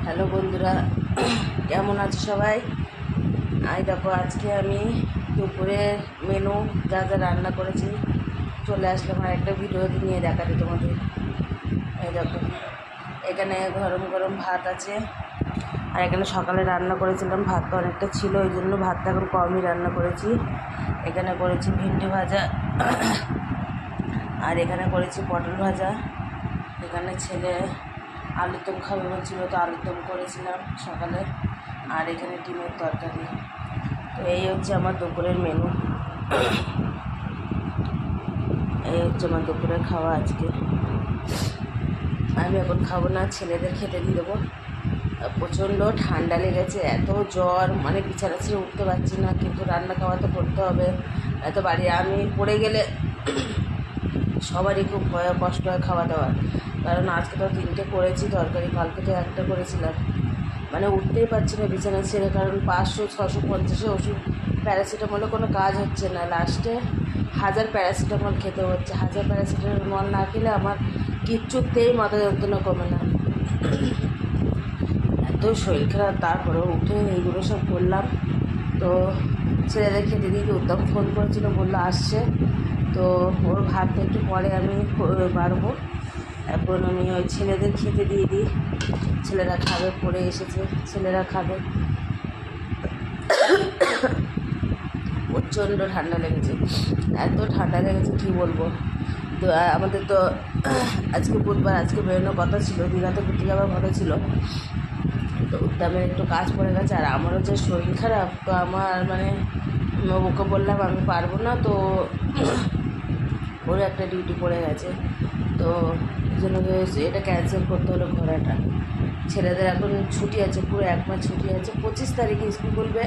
Hello বন্ধুরা, কেমন আছো সবাই? দেখো, আজকে আমি দুপুরের মেনু যা যা রান্না করেছি চলে আসলাম আর একটা ভিডিও নিয়ে দেখাতে তোমাদের। দেখো, এখানে গরম গরম ভাত আছে, আর এখানে সকালে রান্না করেছিলাম, ভাতটা অনেকটা ছিল, ওই জন্য ভাতটা এখন কমই রান্না করেছি। এখানে করেছি ভিন্ডি ভাজা, আর এখানে করেছি পটল ভাজা। এখানে ছেলে আলুর দম খাবে বলছিল, তো আলুর দম করেছিলাম সকালে, আর এখানে ডিমের তরকারি। তো এই হচ্ছে আমার দুপুরের মেনু, এই হচ্ছে আমার দুপুরের খাওয়া আজকে। আমি এখন খাবো না, ছেলেদের খেতে দিয়ে দেবো। প্রচণ্ড ঠান্ডা লেগেছে, এত জ্বর, মানে বিছানা ছেড়ে উঠতে পারছি না, কিন্তু রান্না খাওয়া তো করতে হবে। এত বাড়ি আমি পড়ে গেলে সবারই খুব কষ্ট হয় খাওয়া দাওয়া, কারণ আজকে তো 3টে করেছি তরকারি, কালকে তো একটা করেছিলাম। মানে উঠতেই পারছি না বিছানা ছেড়ে, কারণ 500-650 ওষুধ, প্যারাসিটামলে কোনো কাজ হচ্ছে না। লাস্টে 1000 প্যারাসিটামল খেতে হচ্ছে। 1000 প্যারাসিটামল না খেলে আমার কিচ্ছুতেই মাথা যন্ত্রণা কমে না, এত শরীর খারাপ। তারপরেও উঠে এইগুলো সব করলাম। তো ছেলেদের খেতে দিয়ে উত্তম ফোন করেছিল, বললো আসছে, তো ওর ভাতটা একটু পরে আমি বাড়বো। এখন আমি ওই ছেলেদের খেতে দিয়ে দিই, ছেলেরা খাবে, পড়ে এসেছে, ছেলেরা খাবে। প্রচণ্ড ঠান্ডা লেগেছে, এত ঠান্ডা লেগেছে কী বলবো। তো আমাদের তো আজকে বুধবার, আজকে বেরোনোর কথা ছিল, দীঘাতে ঘুরতে যাওয়ার কথা ছিল, তো উদ্যামের একটু কাজ পড়ে গেছে। আর আমারও যে শরীর খারাপ, তো আমার মানে ওকে বললাম আমি পারবো না, তো ওর একটা ডিউটি পড়ে গেছে, তো এই জন্য এটা ক্যান্সেল করতে হলো ঘোরাটা। ছেলেদের এখন ছুটি আছে, পুরো 1 মাস ছুটি আছে, 25 তারিখে স্কুল খুলবে,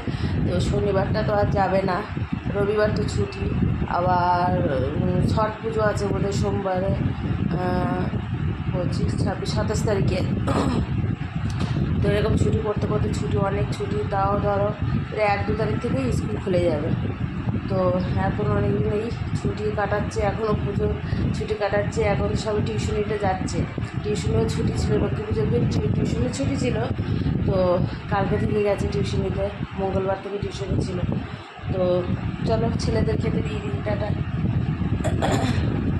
তো শনিবারটা তো আর যাবে না, রবিবার তো ছুটি। আবার ছট পুজো আছে বোধহয় সোমবারে, 25, 26, 27 তারিখে। তো এরকম ছুটি করতে করতে অনেক ছুটি, তাও ধরো 1-2 তারিখ থেকেই স্কুল খুলে যাবে। তো এখন অনেক দিন এই ছুটি কাটাচ্ছে, এখনও পুজো ছুটি কাটাচ্ছে, এখন সবাই টিউশনিতে যাচ্ছে। টিউশনিও ছুটি ছিল, লক্ষ্মী পুজোর দিন টিউশনি ছুটি ছিল, তো কালকে থেকে গেছে টিউশনিতে, মঙ্গলবার থেকে টিউশনি ছিল। তো চলো ছেলেদের খেতে দিয়ে দিই, টাটা।